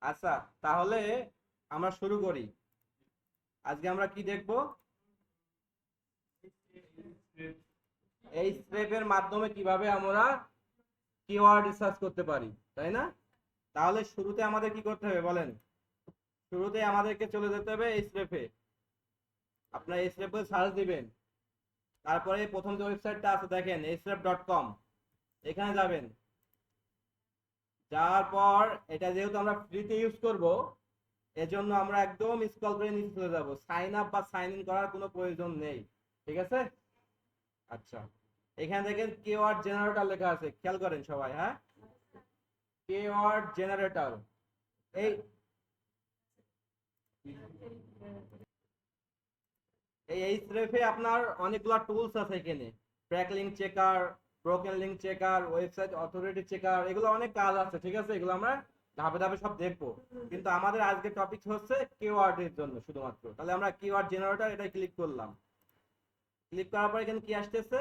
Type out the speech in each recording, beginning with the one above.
আচ্ছা, তাহলে আমরা শুরু করি। আজকে আমরা কি দেখব? এই স্টেপের মাধ্যমে কিভাবে আমরা কিওয়ার্ড রিসার্চ করতে পারি, তাই না? তাহলে শুরুতে আমাদের কি করতে হবে বলেন? শুরুতে আমাদেরকে চলে যেতে হবে এই স্টেপে। আপনারা এই স্টেপে সার্চ দিবেন। তারপরে প্রথম যে ওয়েবসাইটটা আছে দেখেন href.com, এখানে যাবেন। যাওয়ার পর এটা যেহেতু আমরা ফ্রিতে ইউজ করব, এজন্য আমরা একদম স্ক্রল করে নিচে চলে যাব। সাইন আপ বা সাইন ইন করার কোনো প্রয়োজন নেই। ঠিক আছে? আচ্ছা, এখানে দেখেন কিওয়ার্ড জেনারেটর লেখা আছে, খেয়াল করেন সবাই। হ্যাঁ, কিওয়ার্ড জেনারেটর। এই এই স্রেফে আপনার অনেকগুলো টুলস আছে এখানে। Backlink checker, broken link checker, website authority checker, এগুলো অনেক কাজ আছে। ঠিক আছে, এগুলো আমরা ধাপে ধাপে সব দেখবো। কিন্তু আমাদের আজকের টপিক হচ্ছে কিওয়ার্ডের জন্য শুধুমাত্র। তাহলে আমরা কিওয়ার্ড জেনারেটর এটা ক্লিক করলাম। ক্লিক করার পর এখানে কি আসতেছে?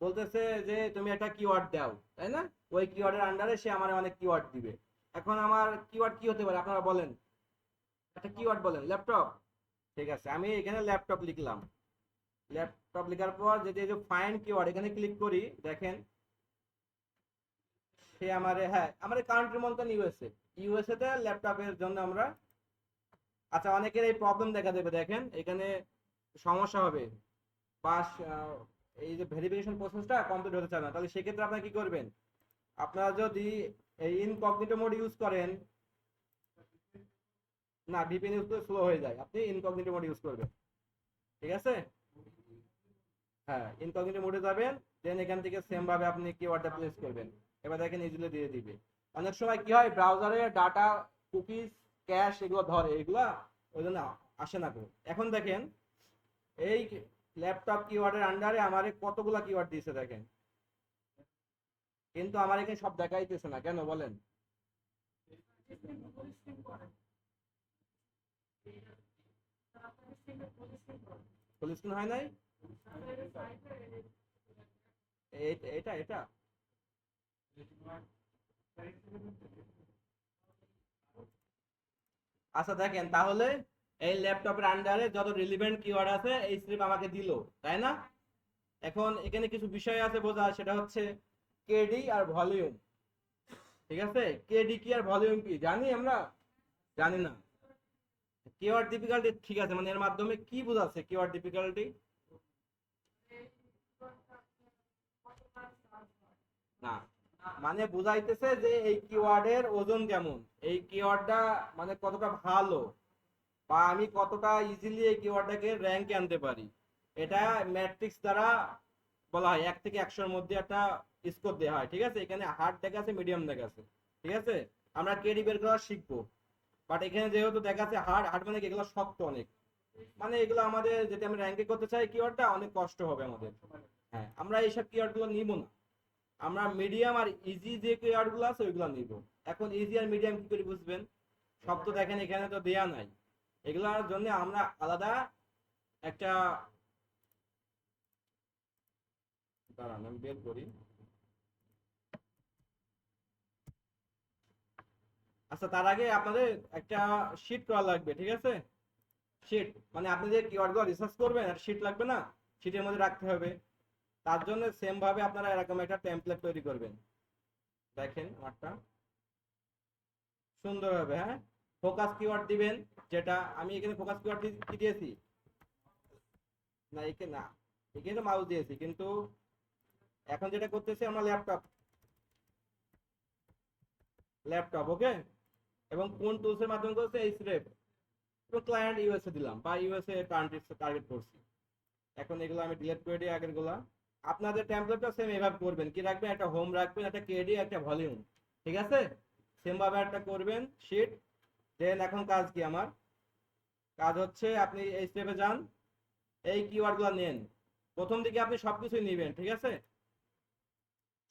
বলতেছে যে তুমি একটা কিওয়ার্ড দাও, তাই না? ওই কিওয়ার্ডের আন্ডারে সে আমার অনেক কিওয়ার্ড দিবে। এখন আমার কিওয়ার্ড কি হতে পারে আপনারা বলেন? একটা কিওয়ার্ড বলেন। ল্যাপটপ। ঠিক আছে, আমি এখানে ল্যাপটপ লিখলাম। ল্যাপটপ লেখার পর যদি এই যে ফাইন্ড কিওয়ার্ড এখানে ক্লিক করি, দেখেন সে আমারে, হ্যাঁ, আমাদের কান্ট্রি মন্তন ইউএসএ। ইউএসএ তে ল্যাপটপের জন্য আমরা। আচ্ছা, অনেকের এই প্রবলেম দেখা দেবে, দেখেন এখানে সমস্যা হবে। পাস, এই যে ভেরিফিকেশন প্রসেসটা কমপ্লিট হতে চায় না, তাহলে সেক্ষেত্রে আপনারা কি করবেন? আপনারা যদি এই ইনকগনিটো মোড ইউজ করেন, না ভিপিএন ইউজ করলে স্লো হয়ে যায়, আপনি ইনকগনিটো মোড ইউজ করবেন। ঠিক আছে? হ্যাঁ, ইনকগনিটো মোডে যাবেন। দেন এখান থেকে সেম ভাবে আপনি কিওয়ার্ডটা প্লেস করবেন। এবার দেখেন ইজিলি দিয়ে দিবে। অনেক সময় কি হয়, ব্রাউজারে ডাটা, কুকিজ, ক্যাশ এগুলো ধরে, এগুলা ওই জন্য আসে না। এখন দেখেন এই ল্যাপটপ কিওয়ার্ডের আন্ডারে আমারে কতগুলা কিওয়ার্ড দিয়েছে দেখেন, কিন্তু আমার এখানে সব দেখাইতেছে না, কেন বলেন? ফুল স্ক্রিন হয় নাই? এটা এটা আচ্ছা, দেখেন তাহলে এই ল্যাপটপের আন্ডারে যত রিলিভেন্ট কিওয়ার্ড আছে এই স্ট্রিপ আমাকে দিল, তাই না? এখন এখানে কিছু বিষয় আছে বোঝা, সেটা হচ্ছে কেডি আর ভলিউম। ঠিক আছে, কেডি কি আর ভলিউম কি জানি আমরা? জানি না। কিওয়ার্ড ডিফিকাল্টি, ঠিক আছে, মানে এর মাধ্যমে কি বোঝাচ্ছে কিওয়ার্ড ডিফিকাল্টি? না, মানে বুঝাইতেছে যে এই কিওয়ার্ডের ওজন কেমন, এই কিওয়ার্ডটা মানে কতটা ভালো, বা আমি কতটা ইজিলি এই কিওয়ার্ডটাকে র্যাঙ্কে আনতে পারি। এটা ম্যাট্রিক্স দ্বারা বলা হয়, 1 থেকে 100-এর মধ্যে একটা স্কোর দেওয়া হয়। ঠিক আছে, এখানে হার্ড দেখা আছে, মিডিয়াম দেখা আছে। ঠিক আছে, আমরা কেডি বের করা শিখবো। বাট এখানে যেহেতু দেখা আছে হার্ড, হার্ড মানে কি, এগুলো শক্ত অনেক। মানে এগুলো আমাদের যদি আমি র্যাঙ্কে করতে চাই কিওয়ার্ডটা, অনেক কষ্ট হবে আমাদের। হ্যাঁ, আমরা এইসব কিওয়ার্ড গুলো নিব না। আমরা মিডিয়াম আর ইজি যে কিওয়ার্ড গুলো আছে ওইগুলো নিব। এখন ইজি আর মিডিয়াম কি করে বুঝবেন? সব তো দেখেন এখানে তো দেয়া নাই। এগুলোর জন্য আমরা আলাদা একটা, দাঁড়ান আমি বের করি। আচ্ছা, তার আগে আপনাদের একটা শিট করা লাগবে। ঠিক আছে, শিট মানে আপনি যে কিওয়ার্ড গুলো রিসার্চ করবেন একটা শিট লাগবে না? শিটের মধ্যে রাখতে হবে। তার জন্য সেম ভাবে আপনারা এরকম একটা টেমপ্লেট তৈরি করবেন। দেখেন আমারটা সুন্দর হবে। হ্যাঁ, ফোকাস কিওয়ার্ড দিবেন। যেটা আমি এখানে ফোকাস কিওয়ার্ড কি দিয়েছি? না, এখানে না, এখানে তো মাউস দিয়েছি, কিন্তু এখন যেটা করতেছি আমরা ল্যাপটপ, ল্যাপটপ ওকে। এবং কোন টুলস এর মাধ্যমে করছে? এই স্রেফ। এবং ক্লায়েন্ট ইউএসএ দিলাম বা ইউএসএ কান্ট্রি টার্গেট করছি। এখন এগুলো আমি ডিলিট করে দিই আগের গুলা। আপনাদের টেমপ্লেটটা সেম এভাবে করবেন, কি রাখবেন? একটা হোম রাখবেন, একটা কেডি, একটা ভলিউম। ঠিক আছে, সেম ভাবে একটা করবেন শিট। দেন এখন কাজ কি আমার? কাজ হচ্ছে আপনি এই স্টেপে যান, এই কিওয়ার্ড গুলো নেন। প্রথম দিকে আপনি সবকিছুই নেবেন। ঠিক আছে,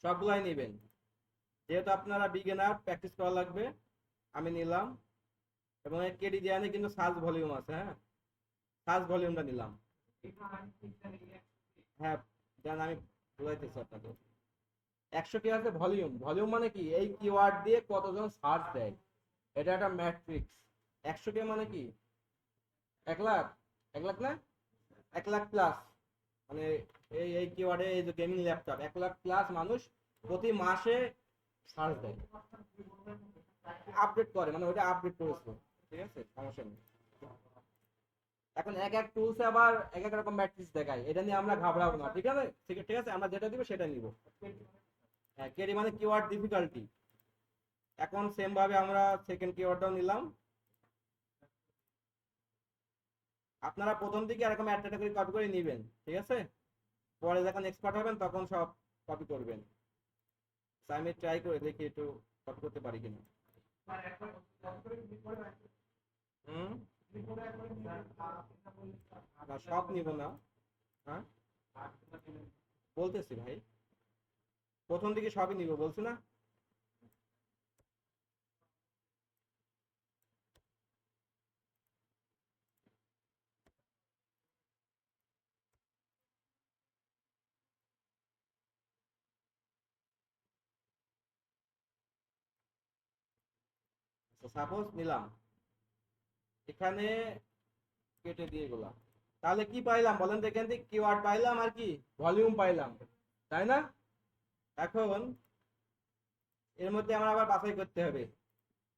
সবগুলাই নেবেন, যেহেতু আপনারা বিগিনার, প্র্যাকটিস করা লাগবে। আমি নিলাম। এবং এই কেডি দেওয়া নেই, কিন্তু সার্চ ভলিউম আছে। হ্যাঁ, সার্চ ভলিউমটা নিলাম। হ্যাঁ, দেন আমি বুঝাইতেছি আপনাকে। 100 কি আছে ভলিউম? ভলিউম মানে কি, এই কিওয়ার্ড দিয়ে কতজন সার্চ দেয়। এটা একটা ম্যাট্রিক্স। 100K মানে কি 1 লাখ, 1 লাখ না, 1 লাখ প্লাস, মানে এই কিওয়ার্ডে এই যে গেমিং ল্যাপটপ 1 লাখ প্লাস মানুষ প্রতি মাসে সার্চ দেয়, আপডেট করে, মানে ওটা আপডেট করেছে। ঠিক আছে, সমস্যা নেই। এখন এক এক টুলস আবার এক এক রকম ম্যাট্রিক্স দেখায়, এটা নিয়ে আমরা ঘাবড়াবো না। ঠিক আছে, ঠিক আছে, আমরা যেটা দিব সেটা নিব। হ্যাঁ, কেডি মানে কিওয়ার্ড ডিফিকাল্টি। এখন সেম ভাবে আমরা সেকেন্ড কিওয়ার্ডটাও নিলাম। আপনারা প্রথম দিকে এরকম একটা করে কপি করে নেবেন, ঠিক আছে, পরে যখন এক্সপার্ট হবেন তখন সব কপি করবেন। আমি ট্রাই করে দেখি একটু কপি করতে পারি কিনা। হুম, না সব নিব না। হ্যাঁ, বলতেছি ভাই, প্রথম দিকে সবই নিব বলছি না। সাপোজ নিলাম, এখানে কেটে দিয়ে গেলাম, তাহলে কি পাইলাম বলেন তো? এখান থেকে কিওয়ার্ড পাইলাম আর কি ভলিউম পাইলাম, তাই না? এখন এর মধ্যে আমরা আবার বাছাই করতে হবে।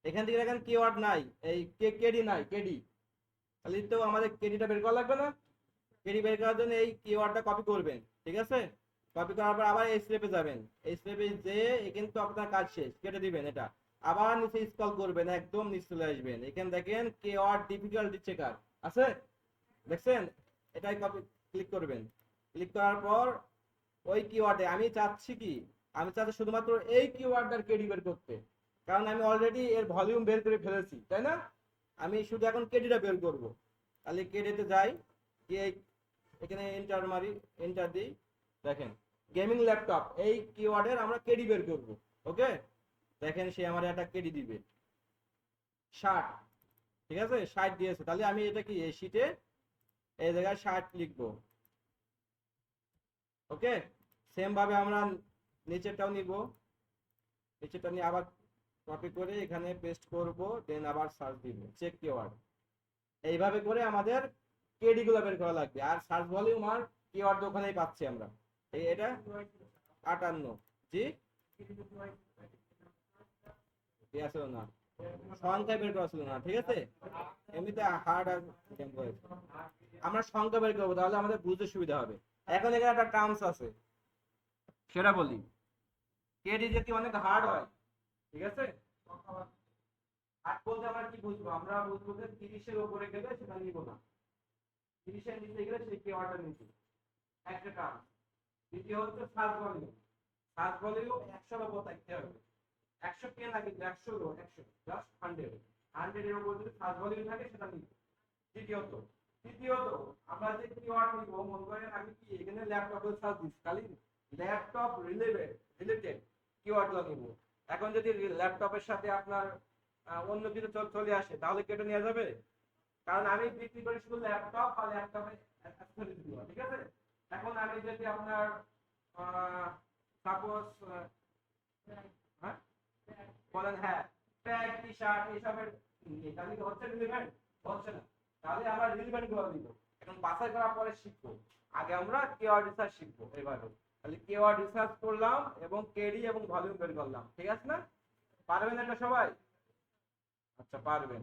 এখান থেকে দেখেন কিওয়ার্ড নাই, এই কেডি নাই, কেডি, তাহলে তো আমাদের কেডিটা বের করা লাগবে না? কেডি বের করার জন্য এই কিওয়ার্ডটা কপি করবেন, ঠিক আছে? কপি করার পর আবার এই স্টেপে যাবেন, এই স্টেপে যে কিন্তু আপনার কাজ শেষ, কেটে দিবেন এটা। আবার নিচে স্ক্রল করবেন, একদম নিচে চলে আসবেন, এখানে দেখেন কিওয়ার্ড ডিফিকাল্টি চেকার আছে, দেখছেন? এটাই কপি, ক্লিক করবেন। ক্লিক করার পর ওই কিওয়ার্ডে আমি চাচ্ছি কি, আমি চাচ্ছি শুধুমাত্র এই কিওয়ার্ডটার কেডি বের করতে, কারণ আমি অলরেডি এর ভলিউম বের করে ফেলেছি, তাই না? আমি শুধু এখন কেডিটা বের করব। তাহলে কেডিতে যাই, গিয়ে এখানে এন্টার মারি, এন্টার দিই, দেখেন গেমিং ল্যাপটপ এই কিওয়ার্ডের আমরা কেডি বের করব। ওকে, দেখেন সে আমার একটা কেডি দিবে 60। ঠিক আছে, 60 দিয়েছে, তাহলে আমি এটা কি এই শীটে এই জায়গায় 60 লিখবো। ওকে, সেম ভাবে আমরা নিচেরটাও নিব, নিচেরটা নিয়ে আবার কপি করে এখানে পেস্ট করব, দেন আবার সার্চ দিব চেক কিওয়ার্ড। এইভাবে করে আমাদের কেডি গুলো বের করা লাগবে, আর সার্চ ভলিউম আর কিওয়ার্ড ওখানেই পাচ্ছি আমরা। এই এটা 58, জি আসলে না, সংখ্যায় বের করা ছিল না, ঠিক আছে, এমনিতে হার্ড আর আমরা সংখ্যা বের করবো, তাহলে আমাদের বুঝতে সুবিধা হবে। এখন এখানে একটা টার্মস আছে, সেটা বলি। কেডি যদি অনেক হার্ড হয়, ঠিক আছে, হার্ড বলতে আমরা কি বুঝবো? আমরা বুঝবো যে 30-এর উপরে গেলে সেটা নিব না, 30-এর নিচে গেলে সেই কিওয়ার্ডটা নিব, একটা টার্ম। দ্বিতীয় হচ্ছে সার্চ ভলিউম, সার্চ ভলিউম 100 এর উপর থাকতে হবে, 100 কে না কিন্তু 100 জাস্ট 100 এর উপর যদি সার্চ ভলিউম থাকে সেটা নিব। তৃতীয়ত, তৃতীয়ত আমরা যে কিওয়ার্ড নিব, মনে করেন আমি কি এখানে ল্যাপটপের সার্চ দিচ্ছি, খালি ল্যাপটপ রিলেটেড কিওয়ার্ড নিব। এখন যদি ল্যাপটপের সাথে আপনার অন্য কিছু চলে আসে, তাহলে কেটে নেওয়া যাবে, কারণ আমি বিক্রি করি শুধু ল্যাপটপ আর ল্যাপটপে অ্যাক্সেসরিজ গুলো, ঠিক আছে? এখন আমি যদি আপনার সাপোজ হ্যাঁ বলেন, হ্যাঁ প্যান্ট টি শার্ট এইসবের, তাহলে কি হচ্ছে রিলেভেন্ট? হচ্ছে না, তাহলে আমরা রিলেভেন্ট গুলো দিব। এখন বাছাই করার পরে শিখবো, আগে আমরা কিওয়ার্ড রিসার্চ শিখবো এভাবে। তাহলে কিওয়ার্ড রিসার্চ করলাম এবং কেডি এবং ভলিউম বের করলাম, ঠিক আছে না? পারবেন এটা সবাই? আচ্ছা, পারবেন।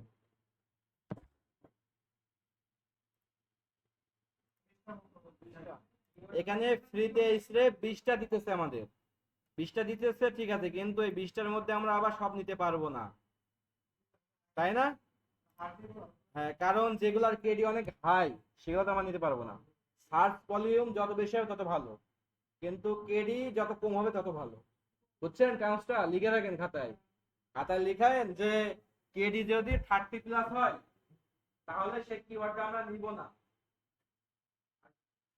এখানে ফ্রিতে এসে 20টা দিতেছে আমাদের, 20টা দিতেছে, ঠিক আছে, কিন্তু এই 20টার মধ্যে আমরা আবার সব নিতে পারবো না, তাই না? হ্যাঁ, কারণ যেগুলোর কেডি অনেক হাই সেগুলো তো আমরা নিতে পারবো না। সার্চ ভলিউম যত বেশি হবে তত ভালো, কিন্তু কেডি যত কম হবে তত ভালো। বুঝছেন? কাগজটা লিখে রাখেন খাতায়, খাতায় লিখেন যে কেডি যদি 30+ হয় তাহলে সে কিওয়ার্ডটা আমরা নিব না,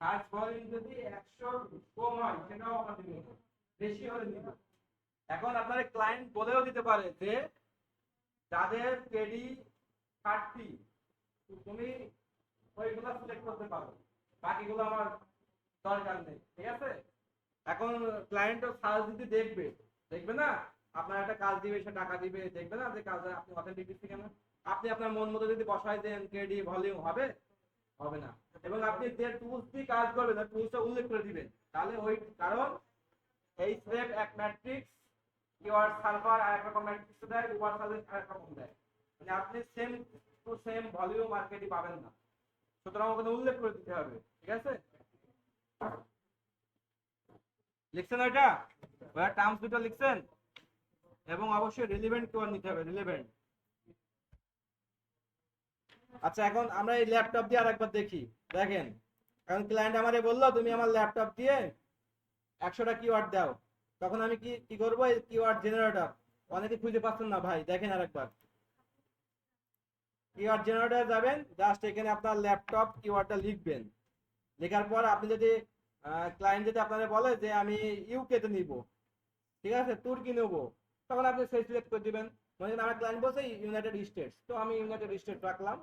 সার্চ ভলিউম যদি 100 কম হয় সেটাও আমরা নিব না, বেশি হলে নিব। এখন আপনার ক্লায়েন্ট বলেও দিতে পারে যে যাদের কেডি 30 তুমি ওইগুলো সিলেক্ট করতে পারো, বাকিগুলো আমার দরকার নেই, ঠিক আছে? এখন ক্লায়েন্টও সার্চ দিতে দেখবে, দেখবে না আপনার একটা কাজ দিবে, সে টাকা দিবে, দেখবে না যে কাজটা আপনি অথেন্টিক দিচ্ছি কেন। আপনি আপনার মন মতো যদি বসায় দেন কেডি ভলিউম, হবে? হবে না। এবং আপনি যে টুলস দিয়ে কাজ করবেন টুলসটা উল্লেখ করে দিবেন, তাহলে ওই, কারণ এই স্রেফ এক ম্যাট্রিক্স কিওয়ার্ড সার্ভার আর এক রকম ম্যাট্রিক্স দেয়, উপর সার্ভিস আর এক রকম দেয়, মানে আপনি সেম টু সেম ভলিউম আর কেডি পাবেন না। সুতরাং ওখানে উল্লেখ করে দিতে হবে, ঠিক আছে? লিখছেন ওইটা, ওরা টার্মস দুটো লিখছেন, এবং অবশ্যই রিলেভেন্ট কিওয়ার্ড নিতে হবে, রিলেভেন্ট। আচ্ছা, এখন আমরা এই ল্যাপটপ দিয়ে আরেকবার দেখি। দেখেন, এখন ক্লায়েন্ট আমারে বললো তুমি আমার ল্যাপটপ দিয়ে 100টা কিওয়ার্ড দাও, তখন আমি কি কি করবো? এই কিওয়ার্ড জেনারেটর, অনেকে খুঁজে পাচ্ছেন না ভাই, দেখেন আরেকবার। কিওয়ার্ড জেনারেটর যাবেন, জাস্ট এখানে আপনার ল্যাপটপ কিওয়ার্ডটা লিখবেন। লেখার পর আপনি যদি ক্লায়েন্ট যদি আপনাদের বলে যে আমি ইউকে তে নিব, ঠিক আছে, তুর্কি নেব, তখন আপনি সেই সিলেক্ট করে দিবেন। মানে আমার ক্লায়েন্ট বলছে ইউনাইটেড স্টেটস, তো আমি ইউনাইটেড স্টেটস রাখলাম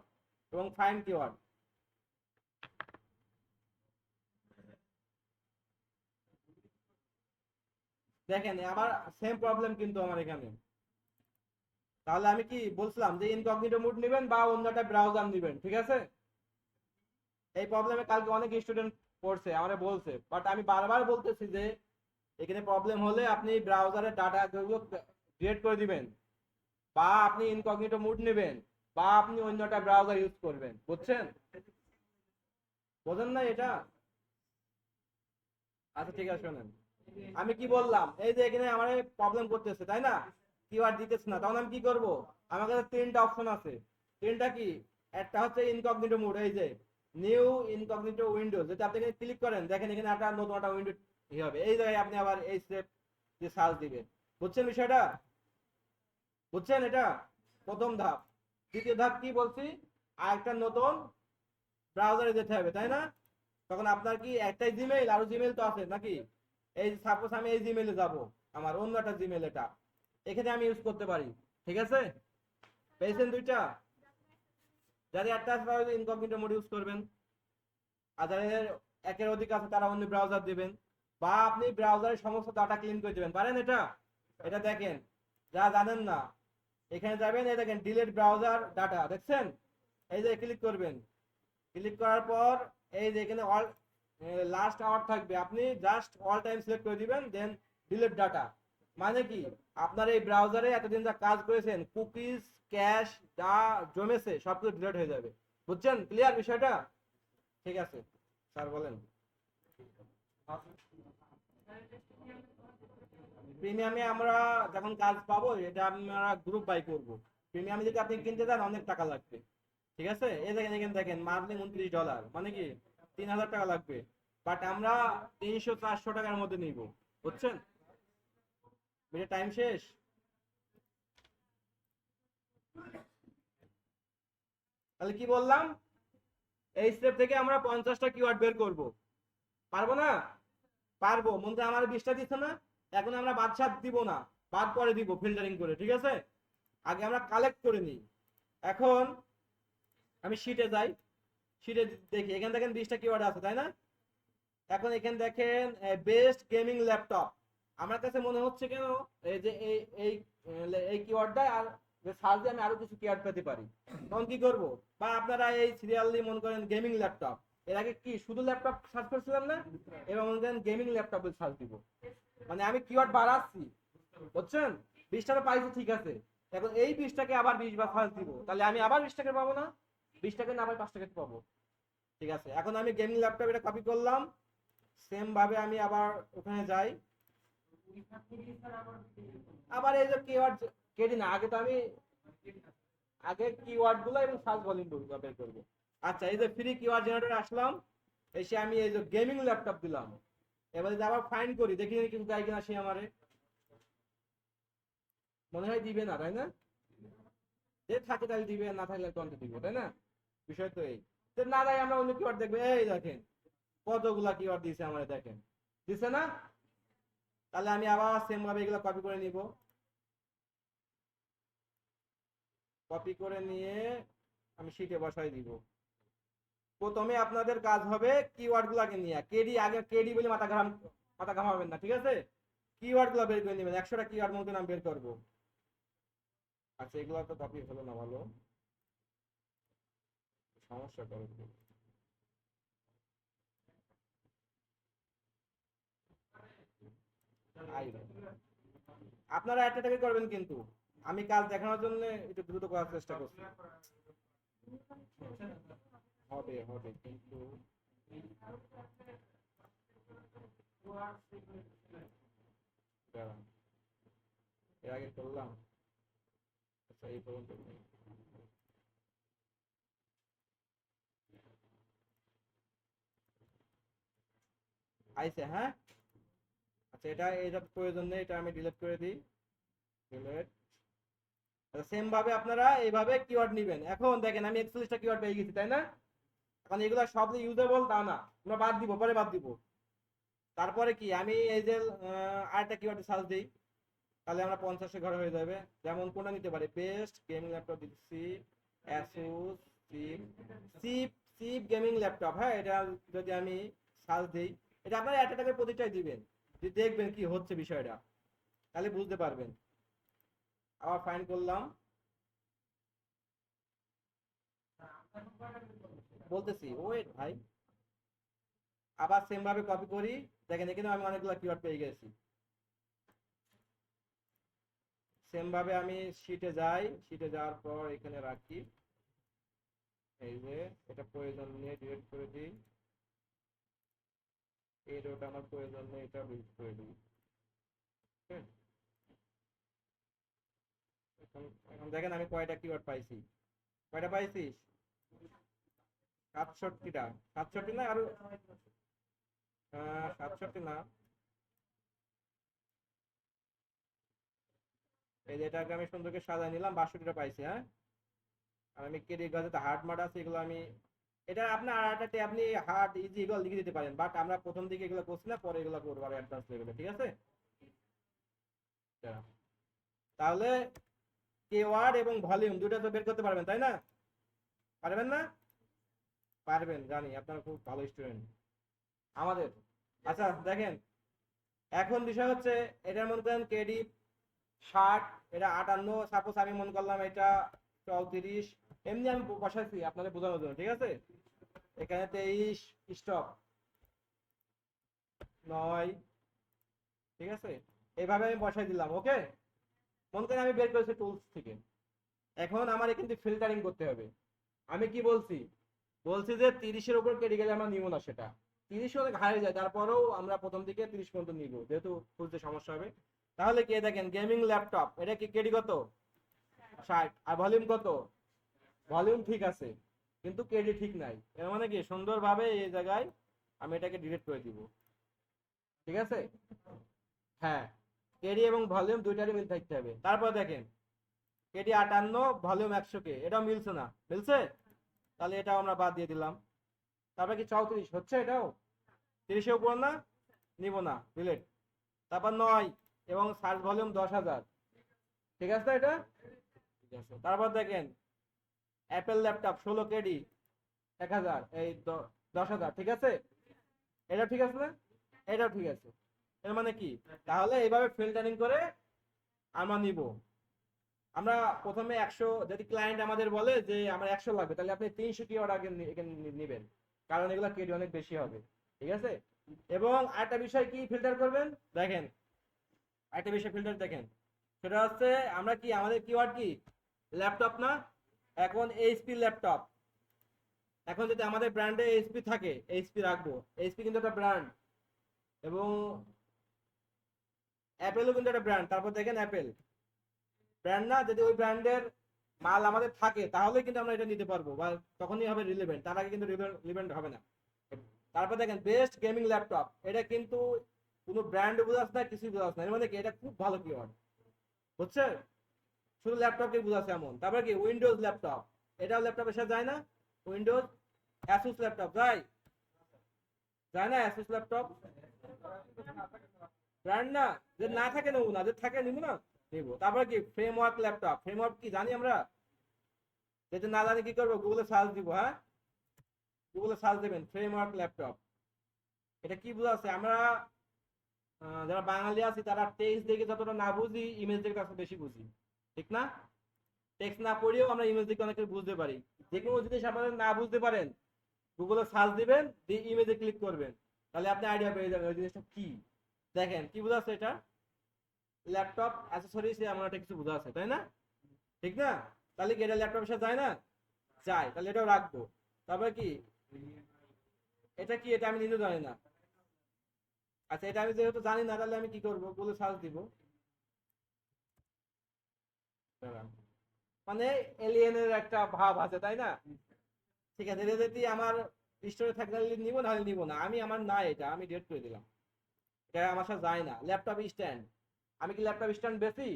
এবং ফাইন কিওয়ার্ড। দেখেন আমার সেম প্রবলেম কিন্তু আমার এখানে। তাহলে আমি কি বলছিলাম যে ইনকগনিটো মোড নেবেন বা অন্য একটা ব্রাউজার নেবেন, ঠিক আছে? এই প্রবলেমে কালকে অনেক স্টুডেন্ট পড়ছে, আমারে বলছে, বাট আমি বারবার বলতেছি যে এখানে প্রবলেম হলে আপনি ব্রাউজারের ডাটা ক্রিয়েট করে দিবেন, বা আপনি ইনকগনিটো মোড নেবেন, বা আপনি অন্য একটা ব্রাউজার ইউজ করবেন, বুঝছেন? বোঝেন না এটা? আচ্ছা ঠিক আছে, শোনেন আমি কি বললাম। এই যে এখানে আমার প্রবলেম করতেছে, তাই না? কিওয়ার্ড দিতেছে না, তখন আমি কি করব? আমার কাছে তিনটা অপশন আছে। তিনটা কি? একটা হচ্ছে ইনকগনিটো মোড, এই যে নিউ ইনকগনিটো উইন্ডো, যদি আপনি এখানে ক্লিক করেন, দেখেন এখানে একটা নতুন একটা উইন্ডো হবে, এই জায়গায় আপনি আবার এই স্টেপ দিয়ে সার্চ দিবেন। বুঝছেন বিষয়টা? বুঝছেন এটা? প্রথম ধাপ। দ্বিতীয় ধাপ কি বলছি? আর একটা নতুন ব্রাউজারে যেতে হবে, তাই না? তখন আপনার কি একটাই জিমেইল, আরো জিমেইল তো আছে নাকি? এই সাপোজ আমি এই জিমেইলে যাব, আমার অন্য একটা জিমেইল, এটা এখানে আমি ইউজ করতে পারি, ঠিক আছে? পেয়েছেন দুইটা? যাদের একটা আছে তারা ইনকগনিটো মোড ইউজ করবেন, আর যাদের একের অধিক আছে তারা অন্য ব্রাউজার দিবেন, বা আপনি ব্রাউজারের সমস্ত ডাটা ক্লিন করে দিবেন, পারেন এটা? এটা দেখেন, যা জানেন না, এখানে যাবেন, এই দেখেন ডিলিট ব্রাউজার ডাটা, দেখছেন? এই যে ক্লিক করবেন, ক্লিক করার পর এই যে এখানে অল লাস্ট আওয়ার থাকবে, আপনি জাস্ট অল টাইম সিলেক্ট করে দিবেন, দেন ডিলিট ডাটা। মানে কি, আপনার এই ব্রাউজারে এতদিন যা কাজ করেছেন, কুকিজ, ক্যাশ যা জমেছে সবকিছু ডিলিট হয়ে যাবে। বুঝছেন? ক্লিয়ার বিষয়টা? ঠিক আছে, স্যার বলেন। প্রিমিয়ামে আমরা যখন কাজ পাবো এটা আমরা গ্রুপ বাই করব। প্রিমিয়ামে যদি আপনি কিনতে চান অনেক টাকা লাগবে, ঠিক আছে? এই দেখেন, এখানে দেখেন মান্থলি $29, মানে কি 3000 টাকা লাগবে। বাট আমরা 300-400 টাকার মধ্যে নিব, বুঝছেন? এটা টাইম শেষ। তাহলে কি বললাম? এই স্টেপ থেকে আমরা 50টা কিওয়ার্ড বের করব, পারবো না? পারবো। মনে আমার 20টা দিচ্ছে না, এখন আমরা বাদ সাত দিব না, বাদ পরে দিব ফিল্টারিং করে, ঠিক আছে? আগে আমরা কালেক্ট করে নিই। এখন আমি শিটে যাই, শিটে দেখি, এখানে দেখেন 20টা কিওয়ার্ড আছে, তাই না? এখন এখানে দেখেন বেস্ট গেমিং ল্যাপটপ, আমার কাছে মনে হচ্ছে কেন এই যে এই এই কিওয়ার্ডটা, আর সার্চ দিয়ে আমি আরো কিছু কিওয়ার্ড পেতে পারি, তখন কি করব? বা আপনারা এই সিরিয়ালি মনে করেন গেমিং ল্যাপটপ, এর আগে কি শুধু ল্যাপটপ সার্চ করছিলাম না? এবার মনে করেন গেমিং ল্যাপটপ সার্চ দিব, মানে আমি কিওয়ার্ড বাড়াচ্ছি, বুঝছেন? 20টা তো পাইছি, ঠিক আছে, এখন এই 20টাকে আবার 20 বার সার্চ দিব, তাহলে আমি আবার 20 টাকা পাবো না? 20 টাকা না আবার 5 টাকা পাবো, ঠিক আছে? এখন আমি গেমিং ল্যাপটপ এটা কপি করলাম, সেম ভাবে আমি আবার ওখানে যাই, আবার এই যে কিওয়ার্ড কেটে না, আগে তো আমি আগে কিওয়ার্ড গুলো এবং সার্চ ভলিউম গুলো বের করবো। আচ্ছা, এই যে ফ্রি কিওয়ার্ড জেনারেটর আসলাম, এসে আমি এই যে গেমিং ল্যাপটপ দিলাম, এবার যদি আবার ফাইন্ড করি, দেখি কিন্তু তাই কিনা সে আমারে, মনে হয় দিবে না, তাই না? যে থাকে তাহলে দিবে, না থাকলে কন্টে দিবে, তাই না? বিষয় তো এই যে না তাই আমরা অন্য কিওয়ার্ড দেখবো, এই দেখেন কতগুলা কিওয়ার্ড দিয়েছে আমারে, দেখেন দিছে না? তাহলে আমি আবার সেম ভাবে এগুলো কপি করে নিব, কপি করে নিয়ে আমি শিটে বসাই দিব। প্রথমে আপনাদের কাজ হবে কিওয়ার্ড গুলাকে নিয়ে, কেডি আগে, কেডি বলে মাথা ঘামাবেন না, ঠিক আছে? কিওয়ার্ড গুলো বের করে নেবেন, 100টা কিওয়ার্ড মধ্যে নাম বের করবো। আচ্ছা এগুলো তো কপি হলো না, ভালো সমস্যা করে। আপনারা একটা টাকা করবেন, কিন্তু আমি কাজ দেখানোর জন্য একটু দ্রুত করার চেষ্টা করছি। হবে হবে কিন্তু দাঁড়ান, এর আগে করলাম। আচ্ছা এই পর্যন্ত আইছে, হ্যাঁ। আচ্ছা এটা প্রয়োজন নেই, এটা আমি ডিলিট করে দিই। ডিলিট। সেম ভাবে আপনারা এইভাবে কিওয়ার্ড নেবেন। এখন দেখেন আমি 41টা কিওয়ার্ড পেয়ে গেছি, তাই না? এখন এগুলো সব যে ইউজেবল তা না, আমরা বাদ দিব, পরে বাদ দিব। তারপরে কি আমি এই যে আরেকটা কিওয়ার্ড সার্চ দিই, তাহলে আমরা 50 ঘরে হয়ে যাবে। যেমন কোনটা নিতে পারি, বেস্ট গেমিং ল্যাপটপ দিচ্ছি, Asus sheep sheep sheep gaming laptop. হ্যাঁ, এটা যদি আমি সার্চ দিই, এটা আপনারা একটা টাকার প্রতিটাই দিবেন, দেখবেন কি হচ্ছে বিষয়টা, তাহলে বুঝতে পারবেন। আবার ফাইন করলাম, বলতেছি ওয়েট ভাই। আবার সেম ভাবে কপি করি, দেখেন এখানে আমি অনেকগুলো কিওয়ার্ড পেয়ে গেছি। সেম ভাবে আমি শিটে যাই, শিটে যাওয়ার পর এখানে রাখি, এই যে এটা প্রয়োজন নিয়ে ডিলিট করে দিই, এই রোটা আমার প্রয়োজন নেই, এটা ডিলিট করে দিই। এখন এখন দেখেন আমি কয়টা কিওয়ার্ড পাইছি, কয়টা পাইছিস? 67টা। 67 না আরো, 67 না, এই যে এটাকে আমি সুন্দর করে সাজাই নিলাম, 62টা পাইছি। হ্যাঁ, আর আমি কেডি গাছে হার্ড মার্ড আছে এগুলো আমি, এটা আপনার আরেকটা আপনি হার্ড ইজি এগুলো লিখে দিতে পারেন, বাট আমরা প্রথম দিকে এগুলো করছি না, পরে এগুলো করবো আর অ্যাডভান্স লেভেলে, ঠিক আছে? আচ্ছা, তাহলে কিওয়ার্ড এবং ভলিউম দুটো তো বের করতে পারবেন, তাই না? পারবেন না? পারবেন জানি, আপনারা খুব ভালো স্টুডেন্ট আমাদের। আচ্ছা দেখেন, এখন বিষয় হচ্ছে এটার মনে করেন কেডি 60, এটা 58, সাপোজ আমি মনে করলাম এটা 34, এমনি আমি বসাইছি আপনাদের বোঝানোর জন্য, ঠিক আছে? এখানে 23 স্টপ 9, ঠিক আছে? এইভাবে আমি বসাই দিলাম, ওকে। মনে করেন আমি বের করেছি টুলস থেকে, এখন আমার এখান থেকে ফিল্টারিং করতে হবে। আমি কি বলছি, বলছি যে 30-এর উপর কেটে গেলে আমরা নিব না, সেটা 30 অনেক হারিয়ে যায়, তারপরেও আমরা প্রথম দিকে 30 পর্যন্ত নিব, যেহেতু খুলতে সমস্যা হবে। তাহলে কে দেখেন গেমিং ল্যাপটপ, এটা কি কেডি কত? 60। আর ভলিউম কত? ভলিউম ঠিক আছে, কিন্তু কেডি ঠিক নাই। এর মানে কি সুন্দরভাবে এই জায়গায় আমি এটাকে ডিলিট করে দিব, ঠিক আছে? হ্যাঁ, কেডি এবং ভলিউম দুইটারই মিল থাকতে হবে। তারপর দেখেন কেডি 58, ভলিউম 100 কে, এটাও মিলছে না, মিলছে? তাহলে এটাও আমরা বাদ দিয়ে দিলাম। তারপর কি 34 হচ্ছে? এটাও 30-এর উপর না, নিব না, ডিলিট। তারপর 9 এবং সার্চ ভলিউম 10,000, ঠিক আছে এটা? ঠিক আছে। তারপর দেখেন অ্যাপেল ল্যাপটপ 16 কেডি 1000, এই 10,000, ঠিক আছে? এটা ঠিক আছে না? এটাও ঠিক আছে। এর মানে কি, তাহলে এইভাবে ফিল্টারিং করে আমরা নিব। আমরা প্রথমে 100, যদি ক্লায়েন্ট আমাদের বলে যে আমার 100 লাগবে, তাহলে আপনি 300 কি অর্ডার এখানে নেবেন, কারণ এগুলো কেডি অনেক বেশি হবে, ঠিক আছে? এবং আরেকটা বিষয় কি ফিল্টার করবেন, দেখেন আরেকটা বিষয় ফিল্টার দেখেন, সেটা হচ্ছে আমরা কি আমাদের কিওয়ার্ড কি ল্যাপটপ না? এখন এইচপি ল্যাপটপ, এখন যদি আমাদের ব্র্যান্ডে এইচপি থাকে, এইচপি রাখবো, এইচপি কিন্তু একটা ব্র্যান্ড, এবং অ্যাপেলও কিন্তু একটা ব্র্যান্ড। তারপর দেখেন অ্যাপেল ব্র্যান্ড না, যদি ওই ব্র্যান্ডের মাল আমাদের থাকে তাহলে কিন্তু আমরা এটা নিতে পারবো, বা তখনই হবে রিলেভেন্ট, তার আগে কিন্তু রিলেভেন্ট হবে না। তারপর দেখেন বেস্ট গেমিং ল্যাপটপ, এটা কিন্তু কোনো ব্র্যান্ড বোঝাস না, কিছুই বোঝাস না, এর মানে কি এটা খুব ভালো কিওয়ার্ড, বুঝছে? শুধু ল্যাপটপকে বোঝাচ্ছে এমন। তারপর কি উইন্ডোজ ল্যাপটপ, এটাও ল্যাপটপের সাথে যায় না? উইন্ডোজ। অ্যাসুস ল্যাপটপ যায়? যায় না অ্যাসুস ল্যাপটপ? ব্র্যান্ড না, যে না থাকে নেবো না, যে থাকে নিবো না, নিবো। তারপর কি ফ্রেমওয়ার্ক ল্যাপটপ, ফ্রেমওয়ার্ক কি জানি আমরা? যদি না জানি কি করবো, গুগলে সার্চ দিব। হ্যাঁ, গুগলে সার্চ দেবেন ফ্রেমওয়ার্ক ল্যাপটপ, এটা কি বোঝাচ্ছে আমরা? যারা বাঙালি আছি তারা টেক্সট দেখে যতটা না বুঝি ইমেজ দেখে তার বেশি বুঝি, ঠিক না? টেক্সট না পড়েও আমরা ইমেজ দেখে অনেক কিছু বুঝতে পারি। যে কোনো জিনিস আপনারা না বুঝতে পারেন, গুগলে সার্চ দিবেন, দিয়ে ইমেজে ক্লিক করবেন, তাহলে আপনি আইডিয়া পেয়ে যাবেন ওই জিনিসটা কি। দেখেন কি বোঝাচ্ছে এটা, ল্যাপটপ অ্যাক্সেসরিজ এমন একটা কিছু বোঝা আছে, তাই না? ঠিক না? তাহলে কি এটা ল্যাপটপের সাথে যায় না? যায়, তাহলে এটাও রাখবো। তারপরে কি, এটা কি, এটা আমি নিজেও জানি না। আচ্ছা, এটা আমি যেহেতু জানি না, তাহলে আমি কি করবো, গুগলে সার্চ দিব। মানে এলিয়েনের একটা ভাব আছে, তাই না? ঠিক আছে, এটা যদি আমার স্টোরে থাকে তাহলে নিবো, নাহলে নিবো না। আমি আমার না, এটা আমি ডিলিট করে দিলাম, এটা আমার সাথে যায় না। ল্যাপটপ স্ট্যান্ড, আমি কি ল্যাপটপ স্ট্যান্ড বেশি?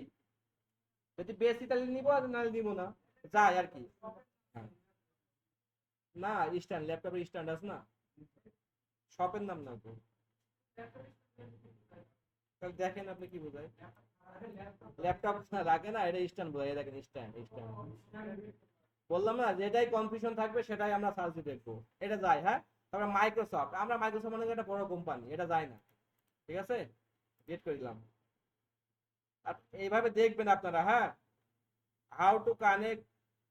যদি বেশি তাহলে নিবো, আর নাহলে নিবো না, যায় আর কি। হ্যাঁ। না, স্ট্যান্ড, ল্যাপটপের স্ট্যান্ড আছে না, শপের নাম না তো। তাহলে দেখেন আপনি কি বোঝায়, ল্যাপটপ রাখে না, এটা স্ট্যান্ড বোঝায়, দেখেন স্ট্যান্ড স্ট্যান্ড। বললাম না, যেটাই কনফিউশন থাকবে সেটাই আমরা সার্চে দেখবো, এটা যায়। হ্যাঁ, তারপরে মাইক্রোসফট, আমরা মাইক্রোসফট মানে একটা বড় কোম্পানি, এটা যায় না। ঠিক আছে, গেট করে দিলাম। আর এইভাবে দেখবেন আপনারা। হ্যাঁ, how to connect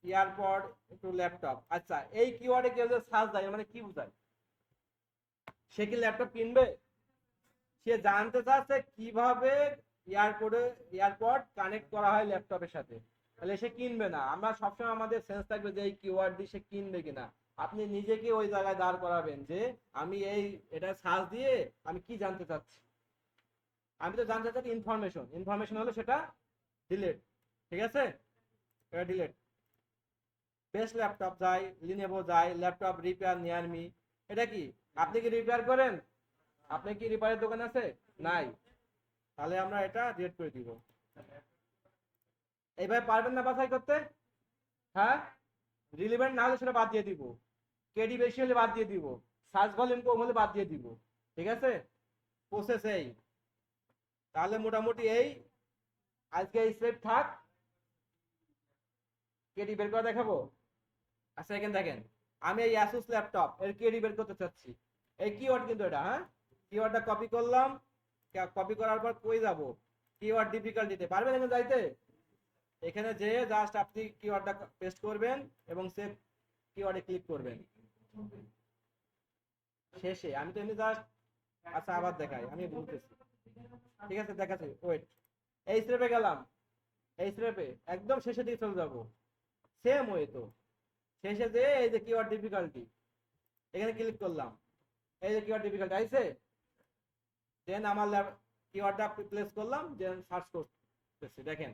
earpod to laptop. আচ্ছা, এই কিওয়ার্ডে কেউ যদি সার্চ দেয় মানে কি বোঝায়, সে কি ল্যাপটপ কিনবে? সে জানতে চাচ্ছে কিভাবে ইয়ারপড কানেক্ট করা হয় ল্যাপটপের সাথে, তাহলে সে কিনবে না। আমরা সবসময় আমাদের সেন্স থাকবে যে এই কিওয়ার্ড দিয়ে সে কিনবে কিনা। আপনি নিজেকে ওই জায়গায় দাঁড় করাবেন যে আমি এটা সার্চ দিয়ে আমি কি জানতে চাচ্ছি। আমি তো জানতে চাচ্ছি ইনফরমেশন, ইনফরমেশন হলে সেটা ডিলেট। ঠিক আছে, এটা ডিলেট। বেস্ট ল্যাপটপ যায়, লিনেভো যায়, ল্যাপটপ রিপেয়ার নিয়ার মি। এটা কি, আপনি কি রিপেয়ার করেন? আপনি কি রিপেয়ারের দোকান আছে? নাই, তাহলে আমরা এটা ডিলিট করে দিব। এইভাবে পারবেন না বাছাই করতে? হ্যাঁ, রিলিভেন্ট না হলে সেটা বাদ দিয়ে দিব, কেডি বেশি হলে বাদ দিয়ে দিব, সার্চ ভলিউম কম হলে বাদ দিয়ে দিব। ঠিক আছে, প্রসেস এই। তাহলে মোটামুটি এই, আজকে এই স্টেপ থাক। কেডি বের করে দেখাবো। আচ্ছা, এখানে দেখেন, আমি এই অ্যাসুস ল্যাপটপ এর কেডি বের করতে চাচ্ছি। এই কিওয়ার্ড কিন্তু এটা, হ্যাঁ, কিওয়ার্ডটা কপি করলাম। কপি করার পর কই যাব, কিওয়ার্ড ডিফিকাল্টিতে, পারবেন এখানে যাইতে? এখানে যে জাস্ট আপনি কিওয়ার্ডটা পেস্ট করবেন এবং সেভ কিওয়ার্ডে ক্লিক করবেন। শেষে আমি তো এমনি জাস্ট, আচ্ছা আবার দেখাই, আমি বলতেছি। ঠিক আছে, দেখাচ্ছি, ওয়েট। এই স্টেপে গেলাম, এই স্টেপে একদম শেষের দিকে চলে যাব, সেম ওয়ে তো। শেষে যে এই যে কিওয়ার্ড ডিফিকাল্টি, এখানে ক্লিক করলাম, এই যে কিওয়ার্ড ডিফিকাল্টি আইছে, দেন আমার কিওয়ার্ডটা প্লেস করলাম, দেন সার্চ করতেছি। দেখেন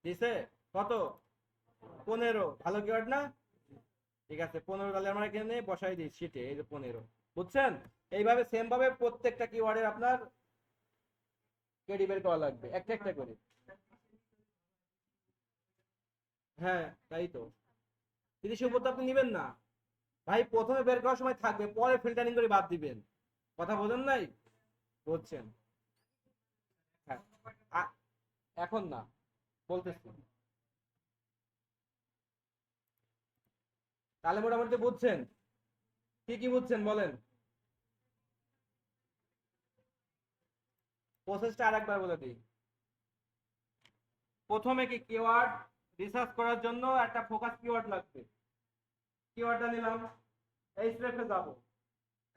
দিছে কত, 15। ভালো কিওয়ার্ড না? ঠিক আছে, 15 তাহলে আমরা এখানে বসাই দিই শীটে, এই যে 15। বুঝছেন? এইভাবে সেম ভাবে প্রত্যেকটা কিওয়ার্ডের আপনার কেডি বের করা লাগবে একটা একটা করে। হ্যাঁ, তাই তো। 30 উপর তো আপনি নিবেন না ভাই, প্রথমে বের করার সময় থাকবে, পরে ফিল্টারিং করে বাদ দিবেন। কথা বোঝেন নাই? বুঝছেন? হ্যাঁ, আ- এখন না, বলতেছি। তাহলে মোটামুটি বুঝছেন, কি কি বুঝছেন বলেন। প্রসেসটা আরেকবার বলে দিই। প্রথমে কি, কিওয়ার্ড রিসার্চ করার জন্য একটা ফোকাস কিওয়ার্ড লাগবে। কিওয়ার্ডটা নিলাম, এই স্টেপে যাব,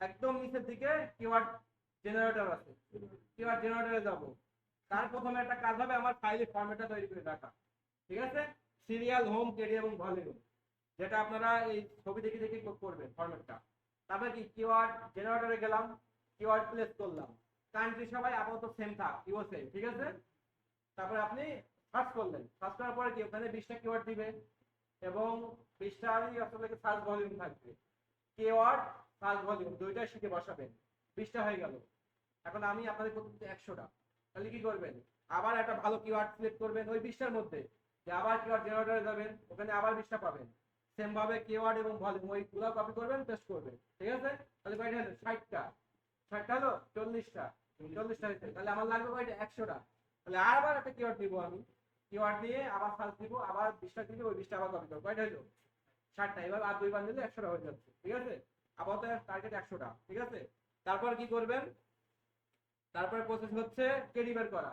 একদম নিচের দিকে কিওয়ার্ড জেনারেটর আছে, কিওয়ার্ড জেনারেটরে যাব। তার প্রথমে একটা কাজ হবে, আমার ফাইলের ফরম্যাটটা তৈরি করে রাখা। ঠিক আছে, সিরিয়াল, হোম, কেডি এবং ভলিউম, যেটা আপনারা এই ছবি দেখে দেখে করবেন ফরম্যাটটা। তারপরে কি, কিওয়ার্ড জেনারেটরে গেলাম, কিওয়ার্ড প্লেস করলাম। কান্ট্রি সবাই আপাতত সেম থাক, ইউএসএ। ঠিক আছে, তারপরে আপনি সার্চ করলেন, সার্চ করার পরে কি ওখানে 20টা কিওয়ার্ড দিবে এবং 20টারই আসলে সার্চ ভলিউম থাকবে। কিওয়ার্ড সার্চ ভলিউম দুইটা শিখে বসাবেন, 20টা হয়ে গেল। এখন আমি আপনাদের করতে 100টা। তাহলে কি করবেন, আবার একটা ভালো কিওয়ার্ড সিলেক্ট করবেন ওই 20টার মধ্যে, যে আবার কিওয়ার্ড জেনারেটরে যাবেন, ওখানে আবার 20টা পাবেন। সেম ভাবে কিওয়ার্ড এবং ভলিউম ওইগুলো কপি করবেন, পেস্ট করবেন। ঠিক আছে, তাহলে কয়টা হলো, 60টা। 60টা হলো 40টা, 40টা হয়েছে, তাহলে আমার লাগবে কয়টা, 100টা। তাহলে আবার একটা কিওয়ার্ড দিব আমি, কিওয়ার্ড দিয়ে আবার সার্চ দিব, আবার 20টা দিলে ওই 20টা আবার কপি করবো, কয়টা হলো, 60টা। এবার আর দুইবার দিলে 100টা হয়ে যাচ্ছে। ঠিক আছে, আপাতত টার্গেট 100টা, ঠিক আছে। তারপর কি করবেন, তারপর প্রসেস হচ্ছে কেডি বের করা।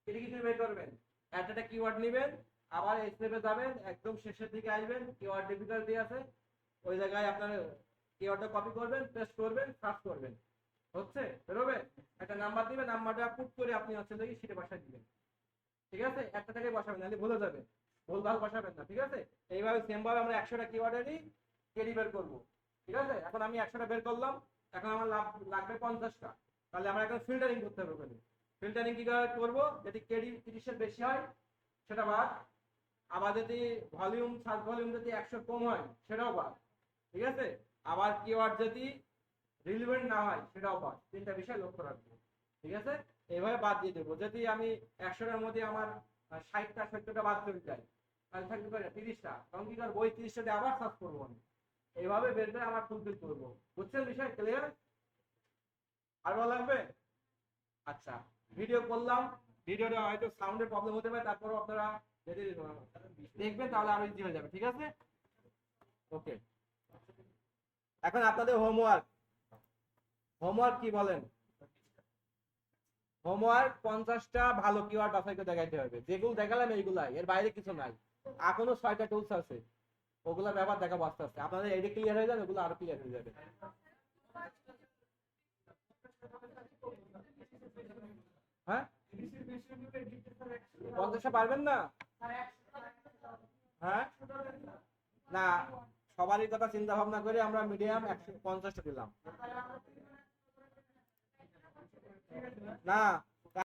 কেডি কি বের করবেন, একটা কিওয়ার্ড নেবেন, আবার স্টেপে যাবেন, একদম শেষের দিকে আসবেন, কিওয়ার্ড ডিফিকাল্টি আছে, ওই জায়গায় আপনার কিওয়ার্ডটা কপি করবেন, পেস্ট করবেন, সার্চ করবেন, হচ্ছে বেরোবে। একটা নাম্বার দিবেন, নাম্বারটা পুট করে আপনি হচ্ছে দেখি সিটে বসায় দিবেন, ঠিক আছে। একটা থেকে বসাবেন, নাহলে ভুলে যাবে, ভুলভাল বসাবেন না, ঠিক আছে। এইভাবে সেম ভাবে আমরা 100টা কিওয়ার্ডেরই কেডি বের করবো, ঠিক আছে। এখন আমি 100টা বের করলাম, এখন আমার লাগবে 50টা। তাহলে আমরা এখন ফিল্টারিং করতে হবে ওখানে। ফিল্টারিং কি করব, যদি কেডি 30-এর বেশি হয় সেটা বাদ, আবার যদি ভলিউম সার্চ ভলিউম যদি 100 কম হয় সেটাও বাদ, ঠিক আছে। আবার কিওয়ার্ড যদি রিলেভেন্ট না হয় সেটাও বাদ, তিনটা বিষয় লক্ষ্য রাখবো, ঠিক আছে। এইভাবে বাদ দিয়ে দেবো। যদি আমি 100টার মধ্যে আমার 60টা 70টা বাদ চলে যায়, তাহলে থাকবে কয়টা, 30টা। তখন কি করবো, ওই 30টা দিয়ে আবার সার্চ করবো আমি। এইভাবে বের করে আমার ফুলফিল করবো। বুঝছেন বিষয়, ক্লিয়ার? আর ভালো লাগবে? আচ্ছা, ভিডিও করলাম, ভিডিওটা হয়তো সাউন্ডের প্রবলেম হতে পারে, তারপরও আপনারা যদি দেখবেন তাহলে আরো ইজি হয়ে যাবে, ঠিক আছে। ওকে, এখন আপনাদের হোমওয়ার্ক। হোমওয়ার্ক কি বলেন? হোমওয়ার্ক 50টা ভালো কিওয়ার্ড বাছাই করে দেখাইতে হবে। যেগুলো দেখালাম এইগুলাই, এর বাইরে কিছু নাই। এখনো 6টা টুলস আছে, ওগুলা ব্যাপার দেখাবো আস্তে আস্তে। আপনাদের এটা ক্লিয়ার হয়ে যাবে, ওগুলো আরো ক্লিয়ার হয়ে যাবে। হ্যাঁ, 50টা পারবেন না? হ্যাঁ, না, সবারই কথা চিন্তা ভাবনা করে আমরা মিডিয়াম 150টা দিলাম। না,